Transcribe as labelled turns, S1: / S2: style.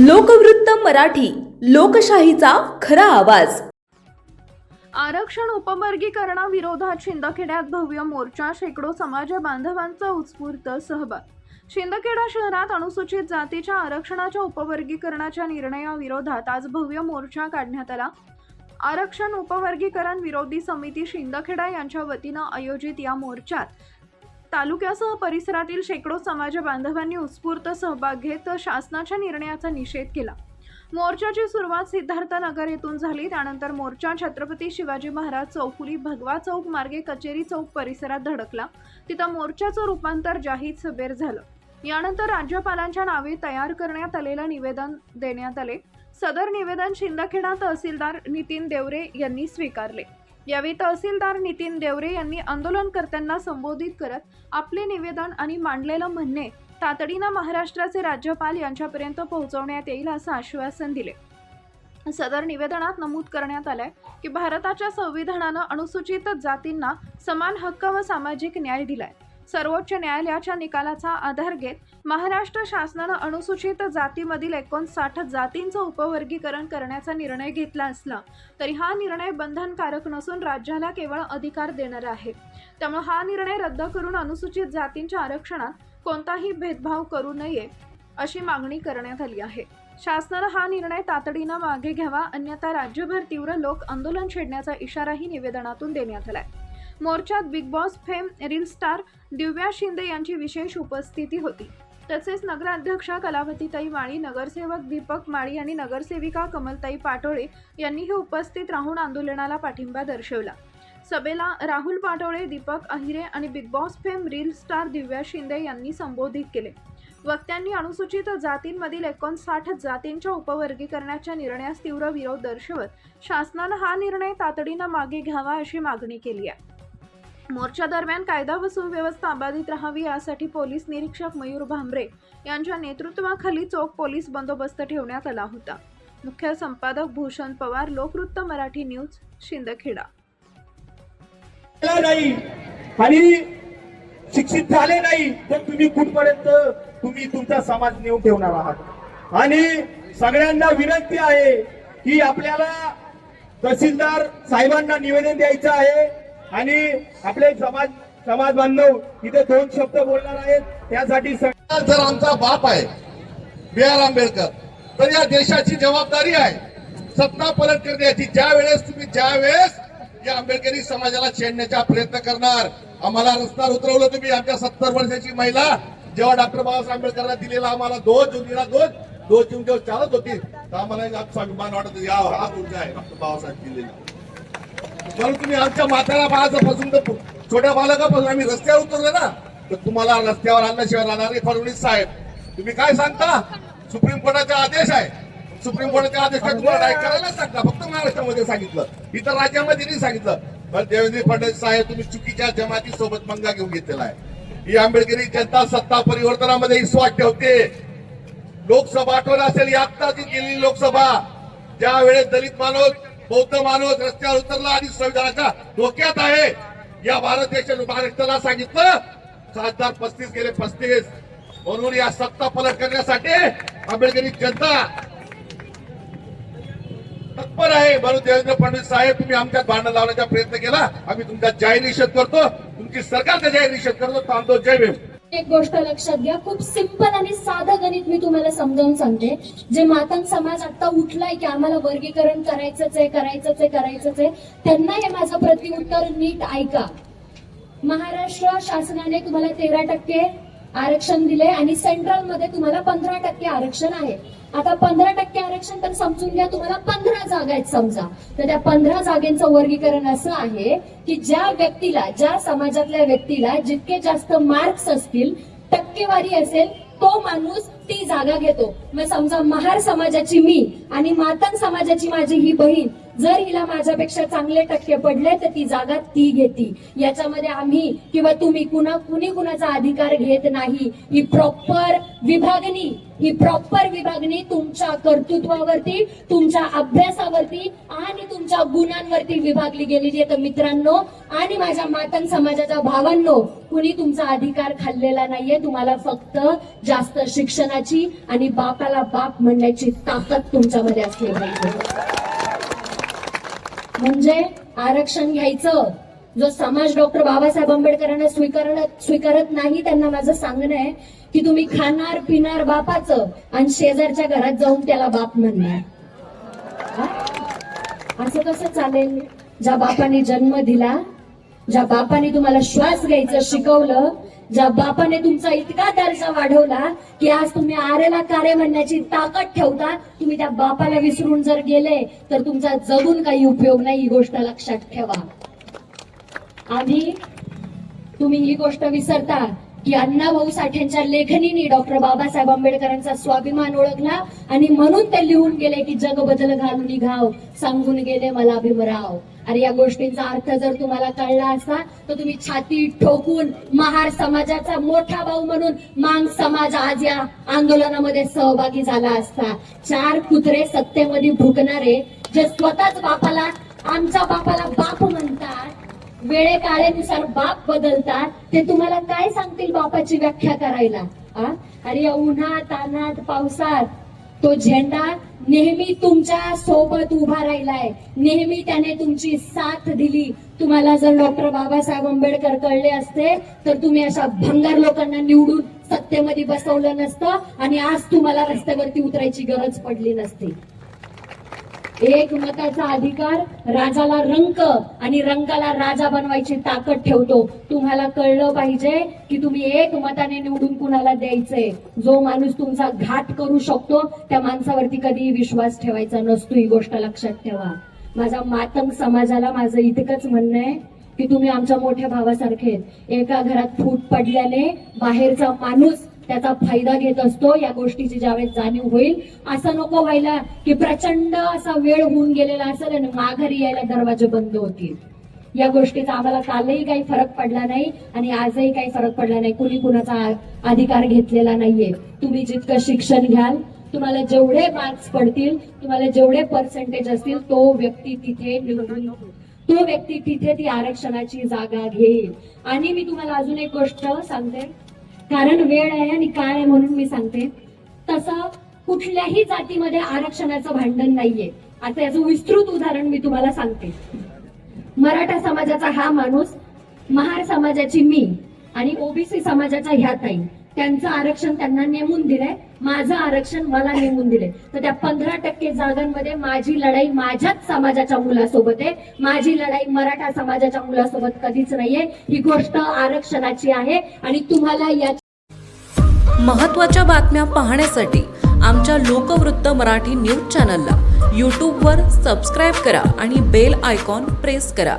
S1: लोकवृत्त मराठी, लोकशाहीचा खरा आवाज.
S2: आरक्षण उपवर्गीकरणाविरोधात शिंदखेड्यात भव्य मोर्चा, शेकडो समाज बांधवांचा उत्स्फूर्त सहभाग. शिंदखेडा शहरात अनुसूचित जातीच्या आरक्षणाच्या उपवर्गीकरणाच्या निर्णयाविरोधात आज भव्य मोर्चा काढण्यात आला. आरक्षण उपवर्गीकरण विरोधी समिती शिंदखेडा यांच्या वतीनं आयोजित या मोर्चात तालुक्यासह परिसरातील शेकडो समाज बांधवांनी उत्स्फूर्त सहभाग घेत शासनाच्या निर्णयाचा निषेध केला. मोर्चाची सुरुवात सिद्धार्थनगर येथून झाली. त्यानंतर मोर्चा छत्रपती शिवाजी महाराज चौफुली भगवा चौक मार्गे कचेरी चौक परिसरात धडकला. तिथं मोर्चाचं रूपांतर जाहीर सभेत झालं. यानंतर राज्यपालांच्या नावे तयार करण्यात आलेलं निवेदन देण्यात आले. सदर निवेदन शिंदखेडा तहसीलदार नितीन देवरे यांनी स्वीकारले. यावेळी तहसीलदार नितीन देवरे यांनी आंदोलनकर्त्यांना संबोधित करत आपले निवेदन आणि मांडलेलं म्हणणे तातडीनं महाराष्ट्राचे राज्यपाल यांच्यापर्यंत पोहोचवण्यात येईल असं आश्वासन दिले. सदर निवेदनात नमूद करण्यात आलंय की भारताच्या संविधानानं अनुसूचित जातींना समान हक्क व सामाजिक न्याय दिलाय. सर्वोच्च न्यायालयाच्या निकालाचा आधार घेत महाराष्ट्र शासनानं अनुसूचित जातीमधील 59 जातींचं उपवर्गीकरण करण्याचा निर्णय घेतला असला तरी हा निर्णय बंधनकारक नसून राज्याला केवळ अधिकार देणारा आहे. त्यामुळे हा निर्णय रद्द करून अनुसूचित जातींच्या आरक्षणात कोणताही भेदभाव करू नये अशी मागणी करण्यात आली आहे. शासनानं हा निर्णय तातडीनं मागे घ्यावा, अन्यथा राज्यभर तीव्र लोक आंदोलन छेडण्याचा इशाराही निवेदनातून देण्यात आलाय. मोर्चात Bigg Boss fame reel star Divya Shinde यांची विशेष उपस्थिती होती. तसेच नगराध्यक्षा कलावतीताई माळी, नगरसेवक दीपक माळी आणि नगरसेविका कमलताई पाटोळे यांनीही उपस्थित राहून आंदोलनाला पाठिंबा दर्शवला. सभेला राहुल पाटोळे, दीपक अहिरे आणि Bigg Boss fame reel star Divya Shinde यांनी संबोधित केले. वक्त्यांनी अनुसूचित जातींमधील 59 जातींच्या उपवर्गीकरणाच्या निर्णयास तीव्र विरोध दर्शवत शासनानं हा निर्णय तातडीनं मागे घ्यावा अशी मागणी केली आहे. मोर्चा दरम्यान कायदा व सुव्यवस्था अबाधित राहावी यासाठी पोलीस निरीक्षक मयूर भांबरे यांच्या नेतृत्वाखाली चोख पोलीस बंदोबस्त ठेवण्यात आला होता. मुख्य संपादक भूषण पवार, लोकवृत्त मराठी न्यूज, शिंदखेडा.
S3: नाही आणि शिक्षित झाले नाही तर तुम्ही कुठपर्यंत तुम्ही तुमचा समाज नेऊन ठेवणार आहात. आणि सगळ्यांना विनंती आहे की आपल्याला तहसीलदार साहेबांना निवेदन द्यायचं आहे आणि आपले समाज बांधव इथे 2 शब्द बोलणार आहेत. त्यासाठी
S4: जर आमचा बाप आहे B.R. आंबेडकर, तर या देशाची जबाबदारी आहे सत्ता पलट करण्याची. ज्यावेळेस या आंबेडकरी समाजाला छेडण्याचा प्रयत्न करणार, आम्हाला रस्त्यावर उतरवलं तुम्ही. आमच्या 70 वर्षाची महिला जेव्हा डॉक्टर बाबासाहेब आंबेडकरांना दिलेला आम्हाला डोस जेव्हा चालत होती तर आम्हाला स्वाभिमान वाटत या हा तुमचा आहे डॉक्टर बाबासाहेब दिलेला. म्हणून तुम्ही आमच्या म्हाताऱ्या बाळापासून तर छोट्या बालकापासून आम्ही रस्त्यावर उतरलो ना, तर तुम्हाला रस्त्यावर आणल्याशिवाय राहणार नाही. फडणवीस साहेब, तुम्ही काय सांगता? सुप्रीम कोर्टाचा आदेश आहे. सुप्रीम कोर्टाच्या आदेशात तुम्हाला नाही करायला सांगता. फक्त महाराष्ट्रामध्ये सांगितलं, इतर राज्यामध्ये नाही सांगितलं. पण देवेंद्र फडणवीस साहेब, तुम्ही चुकीच्या जमाती सोबत मंगा घेऊन घेतलेला आहे. ही आंबेडकरी जनता सत्ता परिवर्तनामध्ये विश्वास ठेवते. लोकसभा आठवण असेल, ही आत्ताची गेलेली लोकसभा, ज्या वेळेस दलित माणूस, बौद्ध माणूस रस्त्यावर उतरला आणि संविधानाच्या धोक्यात आहे. या महाराष्ट्राला सांगितलं खासदार 35 गेले 35. म्हणून या सत्ता पलट करण्यासाठी आंबेडकरी जनता तत्पर आहे. म्हणून देवेंद्र फडणवीस साहेब, तुम्ही आमच्यात भांडण लावण्याचा प्रयत्न केला, आम्ही तुमचा जाहीर निषेध करतो. तुमची सरकारचा जाहीर निषेध करतो. थांबतो. जय भीम.
S5: एक गोष्ट लक्षात घ्या, खूप सिंपल आणि साधं गणित मी तुम्हाला समजावून सांगते. जे मातंग समाज आता उठलाय की आम्हाला वर्गीकरण करायचंच आहे, त्यांना हे माझं प्रतिउत्तर नीट ऐका. महाराष्ट्र शासनाने तुम्हाला 13% आरक्षण दिले आणि सेंट्रल मध्ये तुम्हाला 15% आरक्षण आहे. आता 15% आरक्षण तर समजून घ्या, तुम्हाला 15 जागा आहेत समजा. तर त्या 15 जागेचं वर्गीकरण असं आहे की ज्या समाजातल्या व्यक्तीला जितके जास्त मार्क्स असतील, टक्केवारी असेल, तो माणूस ती जागा घेतो. मग समजा महार समाजाची मी आणि मातंग समाजाची माझी ही बहीण जर हिला माझ्यापेक्षा चांगले टक्के पडले तर ती जागा ती घेती. याच्यामध्ये आम्ही किंवा तुम्ही कुणी कुणाचा अधिकार घेत नाही. ही प्रॉपर विभागणी तुमच्या कर्तृत्वावरती, तुमच्या अभ्यासावरती आणि तुमच्या गुणांवरती विभागली गेलेली आहे. तर मित्रांनो आणि माझ्या मातंग समाजाच्या भावांनो, कुणी तुमचा अधिकार खाल्लेला नाहीये. तुम्हाला फक्त जास्त शिक्षणाची आणि बापाला बाप म्हणण्याची ताकद तुमच्यामध्ये असली पाहिजे. म्हणजे आरक्षण घ्यायचं जो समाज डॉक्टर बाबासाहेब आंबेडकरांना स्वीकारत नाही, त्यांना माझं सांगणं आहे की तुम्ही खाणार पिणार बापाचं आणि शेजारच्या घरात जाऊन त्याला बाप म्हणणार. हा? असं कसं चालेल? ज्या बापाने जन्म दिला, ज्या बापाने तुम्हाला श्वास घ्यायचं शिकवलं, ज्या बापाने तुमचा इतका दर्जा वाढवला की आज तुम्ही आरेला कारे म्हणण्याची ताकद ठेवता, तुम्ही त्या बापाला विसरून जर गेले तर तुमचा जगून काही उपयोग नाही. ही गोष्ट लक्षात ठेवा. आधी तुम्ही ही गोष्ट विसरता की अण्णाभाऊ साठेंच्या लेखणीने डॉक्टर बाबासाहेब आंबेडकरांचा स्वाभिमान ओळखला आणि म्हणून ते लिहून गेले की जग बदल घालून घाव, सांगून गेले मला भीमराव. अरे या गोष्टींचा अर्थ जर तुम्हाला कळला असता तर तुम्ही छाती ठोकून महार समाजाचा मोठा भाऊ म्हणून मांग समाज आज या आंदोलनामध्ये सहभागी झाला असता. 4 कुत्रे सत्तेमध्ये भुकणारे जे स्वतःच बापाला, आमच्या बापाला बाप म्हणतात, वेळे काळेनुसार बाप बदलतात, ते तुम्हाला काय सांगतील बापाची व्याख्या करायला? अरे या उन्हात तानात पावसात तो झेंडा नेहमी तुमच्या सोबत उभा राहिलाय, नेहमी त्याने तुमची साथ दिली. तुम्हाला जर डॉक्टर बाबासाहेब आंबेडकर कळले असते तर तुम्ही अशा भंगार लोकांना निवडून सत्तेमध्ये बसवलं नसतं आणि आज तुम्हाला रस्त्यावरती उतरायची गरज पडली नसती. एक मताचा अधिकार राजाला रंक आणि रंकाला राजा बनवायची ताकद ठेवतो. तुम्हाला कळलं पाहिजे की तुम्ही एक मताने निवडून कुणाला द्यायचंय. जो माणूस तुमचा घात करू शकतो त्या माणसावरती कधीही विश्वास ठेवायचा नसतो. ही गोष्ट लक्षात ठेवा. माझ्या मातंग समाजाला माझं इतकंच म्हणणं आहे की तुम्ही आमच्या मोठ्या भावासारखे. एका घरात फूट पडल्याने बाहेरचा माणूस त्याचा फायदा घेत असतो. या गोष्टीची ज्यावेळेस जाणीव होईल, असं नको व्हायला की प्रचंड असा वेळ होऊन गेलेला असेल आणि माघारी यायला दरवाजे बंद होतील. या गोष्टीचा आम्हाला कालही काही फरक पडला नाही आणि आजही काही फरक पडला नाही. कुणी कुणाचा अधिकार घेतलेला नाहीये. तुम्ही जितकं शिक्षण घ्याल, तुम्हाला जेवढे मार्क्स पडतील, तुम्हाला जेवढे पर्सेंटेज असतील, तो व्यक्ती तिथे ती आरक्षणाची जागा घेईल. आणि मी तुम्हाला अजून एक गोष्ट सांगते, कारण वेळ आहे आणि काय आहे म्हणून मी सांगते. तसं कुठल्याही जातीमध्ये आरक्षणाचं भांडण नाहीये. आता याचं विस्तृत उदाहरण मी तुम्हाला सांगते. मराठा समाजाचा हा माणूस, महार समाजाची मी आणि ओबीसी समाजाच्या ह्या ताई, त्यांचं आरक्षण त्यांना नेमून दिलंय, माझं आरक्षण मला नेमून दिलंय. तर त्या 15% जागांमध्ये माझी लढाई माझ्याच समाजाच्या मुलासोबत आहे. माझी लढाई मराठा समाजाच्या मुलासोबत कधीच नाहीये. ही गोष्ट आरक्षणाची आहे आणि तुम्हाला या
S1: महत्त्वाच्या बातम्या पाहण्यासाठी आमच्या लोकवृत्त मराठी न्यूज चॅनलला यूट्यूबवर सबस्क्राईब करा आणि बेल आयकॉन प्रेस करा.